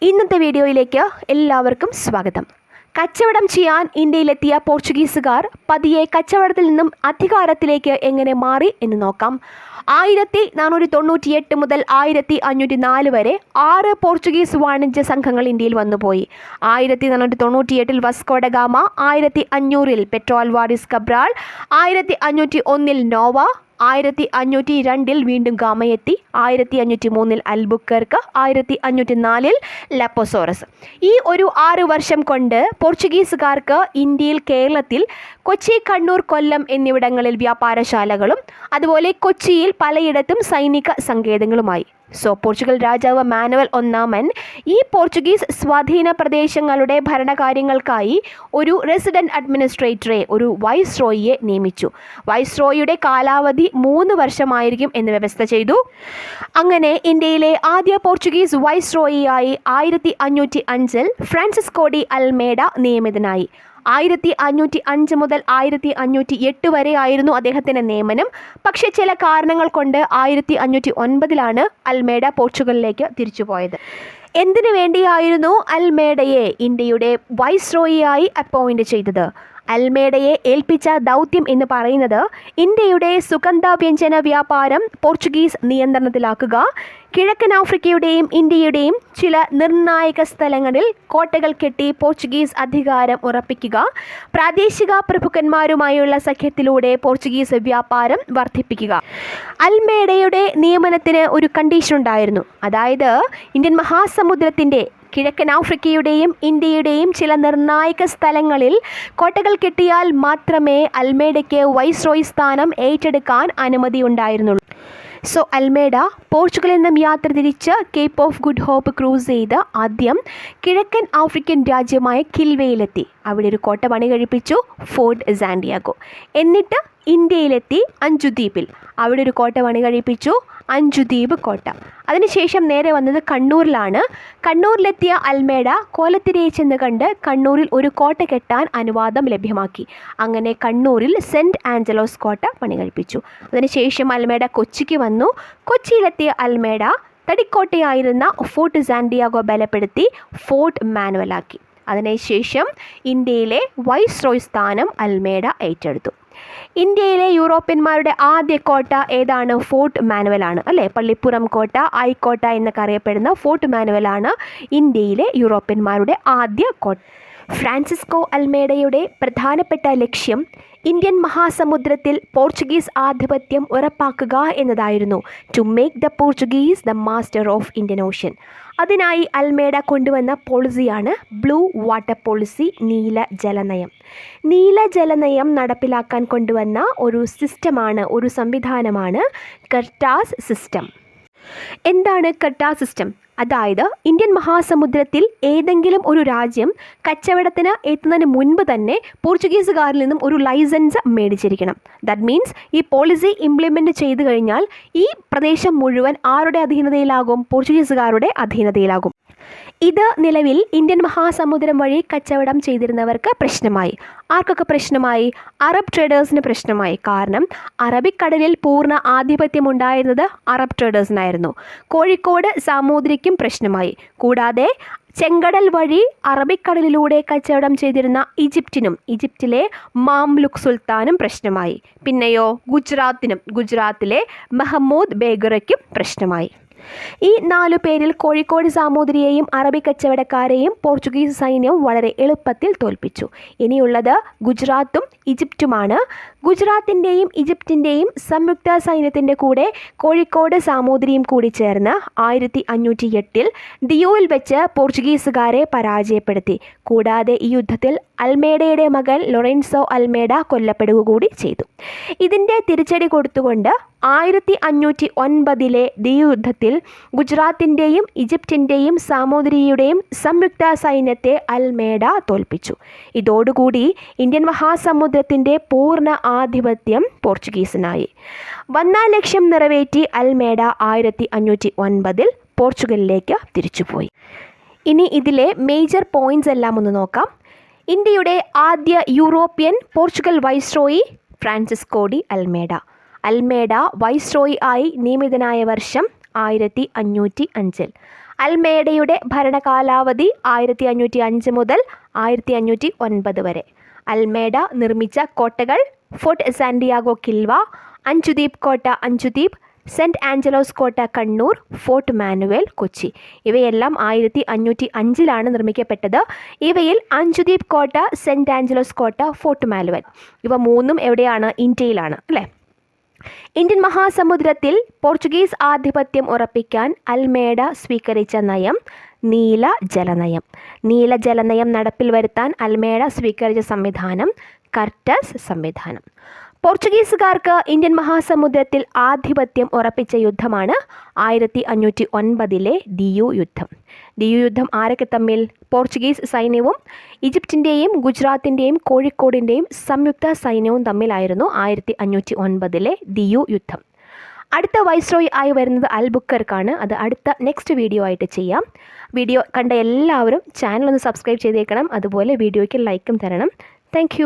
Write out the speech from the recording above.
ഇന്നത്തെ വീഡിയോയിലേക്ക് എല്ലാവർക്കും സ്വാഗതം. കച്ചവടം ചെയ്യാൻ ഇന്ത്യയിലെത്തിയ പോർച്ചുഗീസുകാർ പതിയെ കച്ചവടത്തിൽ നിന്നും അധികാരത്തിലേക്ക് എങ്ങനെ മാറി എന്ന് നോക്കാം. 1498 മുതൽ 1504 വരെ 6 പോർച്ചുഗീസ് വാണിജ്യ സംഘങ്ങൾ ഇന്ത്യയിൽ വന്നുപോയി. 1498 Vasco da Gama, 1500 Pedro Alvares Cabral, 1501 Nova, 1502 വീണ്ടും ഗാമയെത്തി, 1503 അൽബുക്കർക്ക്, 1504 ലപ്പോസോറസ്. ഈ ഒരു 6 വർഷം കൊണ്ട് പോർച്ചുഗീസുകാർക്ക് ഇന്ത്യയിൽ, കേരളത്തിൽ കൊച്ചി, കണ്ണൂർ, കൊല്ലം എന്നിവിടങ്ങളിൽ വ്യാപാരശാലകളും അതുപോലെ കൊച്ചിയിൽ പലയിടത്തും സൈനിക സങ്കേതങ്ങളുമായി. പോർച്ചുഗൽ രാജാവ് മാനുവൽ ഒന്നാമൻ ഈ പോർച്ചുഗീസ് സ്വാധീന പ്രദേശങ്ങളുടെ ഭരണകാര്യങ്ങൾക്കായി ഒരു റെസിഡന്റ് അഡ്മിനിസ്ട്രേറ്ററെ, ഒരു വൈസ്രോയിയെ നിയമിച്ചു. വൈസ്രോയിയുടെ കാലാവധി 3 വർഷമായിരിക്കും എന്ന് വ്യവസ്ഥ ചെയ്തു. അങ്ങനെ ഇന്ത്യയിലെ ആദ്യ പോർച്ചുഗീസ് വൈസ്രോയിയായി 1505 ഫ്രാൻസിസ്കോ ഡി അൽമേഡ നിയമിതനായി. 1505 മുതൽ 1508 വരെ ആയിരുന്നു അദ്ദേഹത്തിൻ്റെ നിയമനം. പക്ഷേ ചില കാരണങ്ങൾ കൊണ്ട് 1509 അൽമേഡ പോർച്ചുഗലിലേക്ക് തിരിച്ചുപോയത്. എന്തിനു വേണ്ടിയായിരുന്നു അൽമേഡയെ ഇന്ത്യയുടെ വൈസ്രോയിയായി അപ്പോയിൻ്റ് ചെയ്തത്? അൽമേഡയെ ഏൽപ്പിച്ച ദൗത്യം എന്ന് പറയുന്നത് ഇന്ത്യയുടെ സുഗന്ധവ്യഞ്ജന വ്യാപാരം പോർച്ചുഗീസ് നിയന്ത്രണത്തിലാക്കുക, കിഴക്കൻ ആഫ്രിക്കയുടെയും ഇന്ത്യയുടെയും ചില നിർണായക സ്ഥലങ്ങളിൽ കോട്ടകൾ കെട്ടി പോർച്ചുഗീസ് അധികാരം ഉറപ്പിക്കുക, പ്രാദേശിക പ്രഭുക്കന്മാരുമായുള്ള സഖ്യത്തിലൂടെ പോർച്ചുഗീസ് വ്യാപാരം വർദ്ധിപ്പിക്കുക. അൽമേഡയുടെ നിയമനത്തിന് ഒരു കണ്ടീഷൻ ഉണ്ടായിരുന്നു. അതായത് ഇന്ത്യൻ മഹാസമുദ്രത്തിൻ്റെ കിഴക്കൻ ആഫ്രിക്കയുടെയും ഇന്ത്യയുടെയും ചില നിർണായക സ്ഥലങ്ങളിൽ കോട്ടകൾ കെട്ടിയാൽ മാത്രമേ അൽമേഡയ്ക്ക് വൈസ്രോയി സ്ഥാനം ഏറ്റെടുക്കാൻ അനുമതി ഉണ്ടായിരുന്നുള്ളൂ. അൽമേഡ പോർച്ചുഗലിൽ നിന്നും യാത്ര തിരിച്ച് Cape of Good Hope cruise ചെയ്ത് ആദ്യം കിഴക്കൻ ആഫ്രിക്കൻ രാജ്യമായ കിൽവയിലെത്തി. അവിടെ ഒരു കോട്ട പണി കഴിപ്പിച്ചു, ഫോർട്ട് സാന്റിയാഗോ. എന്നിട്ട് ഇന്ത്യയിലെത്തി അഞ്ചുദ്വീപിൽ. അവിടെ ഒരു കോട്ട പണി കഴിപ്പിച്ചു, അഞ്ചുദ്വീപ് കോട്ട. അതിനുശേഷം നേരെ വന്നത് കണ്ണൂരിലാണ്. കണ്ണൂരിലെത്തിയ അൽമേഡ കോലത്തിരയെ ചെന്ന് കണ്ട് കണ്ണൂരിൽ ഒരു കോട്ട കെട്ടാൻ അനുവാദം ലഭ്യമാക്കി. അങ്ങനെ കണ്ണൂരിൽ സെൻറ്റ് ആഞ്ചലോസ് കോട്ട പണി കഴിപ്പിച്ചു. അതിനുശേഷം അൽമേഡ കൊച്ചിക്ക് വന്നു. കൊച്ചിയിലെത്തിയ അൽമേഡ തടിക്കോട്ടയായിരുന്ന ഫോർട്ട് സാന്റിയാഗോ ബലപ്പെടുത്തി ഫോർട്ട് മാനുവലാക്കി. അതിനുശേഷം ഇന്ത്യയിലെ വൈസ്രോയ് സ്ഥാനം അൽമേഡ ഏറ്റെടുത്തു. ഇന്ത്യയിലെ യൂറോപ്യന്മാരുടെ ആദ്യ കോട്ട ഏതാണ്? ഫോർട്ട് മാനുവലാണ് അല്ലേ? പള്ളിപ്പുറം കോട്ട, ഐക്കോട്ട എന്നൊക്കെ അറിയപ്പെടുന്ന ഫോർട്ട് മാനുവലാണ് ഇന്ത്യയിലെ യൂറോപ്യന്മാരുടെ ആദ്യ കോട്ട. ഫ്രാൻസിസ്കോ അൽമേഡയുടെ പ്രധാനപ്പെട്ട ലക്ഷ്യം ഇന്ത്യൻ മഹാസമുദ്രത്തിൽ പോർച്ചുഗീസ് ആധിപത്യം ഉറപ്പാക്കുക എന്നതായിരുന്നു. To make the Portuguese the master of Indian Ocean. അതിനായി അൽമേഡ കൊണ്ടുവന്ന പോളിസിയാണ് ബ്ലൂ വാട്ടർ പോളിസി, നീല ജലനയം. നീല ജലനയം നടപ്പിലാക്കാൻ കൊണ്ടുവന്ന ഒരു സിസ്റ്റമാണ്, ഒരു സംവിധാനമാണ് കർട്ടാസ് സിസ്റ്റം. എന്താണ് കർട്ടാസ് സിസ്റ്റം? അതായത് ഇന്ത്യൻ മഹാസമുദ്രത്തിൽ ഏതെങ്കിലും ഒരു രാജ്യം കച്ചവടത്തിന് എത്തുന്നതിന് മുൻപ് തന്നെ പോർച്ചുഗീസുകാരിൽ നിന്നും ഒരു ലൈസൻസ് മേടിച്ചിരിക്കണം. ദാറ്റ് മീൻസ് ഈ പോളിസി ഇംപ്ലിമെൻറ്റ് ചെയ്തു കഴിഞ്ഞാൽ ഈ പ്രദേശം മുഴുവൻ ആരുടെ അധീനതയിലാകും? പോർച്ചുഗീസുകാരുടെ അധീനതയിലാകും. ഇത് നിലവിൽ ഇന്ത്യൻ മഹാസമുദ്രം വഴി കച്ചവടം ചെയ്തിരുന്നവർക്ക് പ്രശ്നമായി. ആർക്കൊക്കെ പ്രശ്നമായി? അറബ് ട്രേഡേഴ്സിന് പ്രശ്നമായി. കാരണം അറബിക്കടലിൽ പൂർണ്ണ ആധിപത്യം ഉണ്ടായിരുന്നത് അറബ് ട്രേഡേഴ്സിനായിരുന്നു. കോഴിക്കോട് സാമൂതിരിക്കും പ്രശ്നമായി. കൂടാതെ ചെങ്കടൽ വഴി അറബിക്കടലിലൂടെ കച്ചവടം ചെയ്തിരുന്ന ഈജിപ്തിനും, ഈജിപ്തിലെ മാംലുക് സുൽത്താനും പ്രശ്നമായി. പിന്നെയോ ഗുജറാത്തിലെ മഹമ്മൂദ് ബേഗറയ്ക്കും പ്രശ്നമായി. ഈ 4 പേരിൽ കോഴിക്കോട് സാമൂതിരിയെയും അറബി കച്ചവടക്കാരെയും പോർച്ചുഗീസ് സൈന്യം വളരെ എളുപ്പത്തിൽ തോൽപ്പിച്ചു. ഇനിയുള്ളത് ഗുജറാത്തും ഈജിപ്തുമാണ്. ഗുജറാത്തിൻ്റെയും ഈജിപ്തിൻ്റെയും സംയുക്ത സൈന്യത്തിൻ്റെ കൂടെ കോഴിക്കോട് സാമൂതിരിയും കൂടി ചേർന്ന് 1508 ദിയോയിൽ വെച്ച് പോർച്ചുഗീസുകാരെ പരാജയപ്പെടുത്തി. കൂടാതെ ഈ യുദ്ധത്തിൽ അൽമേഡയുടെ മകൻ ലൊറൻസോ അൽമേഡ കൊല്ലപ്പെടുക കൂടി ചെയ്തു. ഇതിൻ്റെ തിരിച്ചടി കൊടുത്തുകൊണ്ട് 1509 ദിയോ യുദ്ധത്തിൽ ഗുജറാത്തിൻ്റെയും ഈജിപ്തിൻ്റെയും സാമൂതിരിയുടെയും സംയുക്ത സൈന്യത്തെ അൽമേഡ തോൽപ്പിച്ചു. ഇതോടുകൂടി ഇന്ത്യൻ മഹാസമുദ്രത്തിൻ്റെ പൂർണ്ണ ആധിപത്യം പോർച്ചുഗീസിനായി. വന്ന ലക്ഷ്യം നിറവേറ്റി അൽമേഡ 1509 പോർച്ചുഗലിലേക്ക് തിരിച്ചുപോയി. ഇനി ഇതിലെ മേജർ പോയിൻറ്റ്സ് എല്ലാം ഒന്ന് നോക്കാം. ഇന്ത്യയുടെ ആദ്യ European Portugal viceroy Francisco de Almeida. Almeida viceroy ആയി നിയമിതനായ വർഷം 1505. അൽമേഡയുടെ ഭരണകാലാവധി 1505 മുതൽ 1509 വരെ. അൽമേഡ നിർമ്മിച്ച കോട്ടകൾ: ഫോർട്ട് സാന്റിയാഗോ കിൽവ, അഞ്ചുദീപ് കോട്ട അഞ്ചുദീപ്, സെൻറ്റ് ആഞ്ചലോസ് കോട്ട കണ്ണൂർ, ഫോർട്ട് മാനുവൽ കൊച്ചി. ഇവയെല്ലാം 1505 നിർമ്മിക്കപ്പെട്ടത്. ഇവയിൽ അഞ്ചുദീപ് കോട്ട, സെൻറ്റ് ആഞ്ചലോസ് കോട്ട, ഫോർട്ട് മാനുവൽ ഇവ മൂന്നും എവിടെയാണ്? ഇന്ത്യയിലാണ് അല്ലേ. ഇന്ത്യൻ മഹാസമുദ്രത്തിൽ പോർച്ചുഗീസ് ആധിപത്യം ഉറപ്പിക്കാൻ അൽമേഡ സ്വീകരിച്ച നയം നീല ജലനയം. നീല ജലനയം നടപ്പിൽ വരുത്താൻ അൽമേഡ സ്വീകരിച്ച സംവിധാനം കർട്ടസ് സംവിധാനം. പോർച്ചുഗീസുകാർക്ക് ഇന്ത്യൻ മഹാസമുദ്രത്തിൽ ആധിപത്യം ഉറപ്പിച്ച യുദ്ധമാണ് 1509 ദിയു യുദ്ധം. ദിയു യുദ്ധം ആരൊക്കെ തമ്മിൽ? പോർച്ചുഗീസ് സൈന്യവും ഈജിപ്തിൻ്റെയും ഗുജറാത്തിൻ്റെയും കോഴിക്കോടിൻ്റെയും സംയുക്ത സൈന്യവും തമ്മിലായിരുന്നു 1509 ദിയു യുദ്ധം. അടുത്ത വൈസ്രോയി ആയി വരുന്നത് അൽബുക്കർക്കാണ്. അത് അടുത്ത നെക്സ്റ്റ് വീഡിയോ ആയിട്ട് ചെയ്യാം. വീഡിയോ കണ്ട എല്ലാവരും ചാനൽ ഒന്ന് സബ്സ്ക്രൈബ് ചെയ്തേക്കണം. അതുപോലെ വീഡിയോയ്ക്ക് ലൈക്കും തരണം. താങ്ക്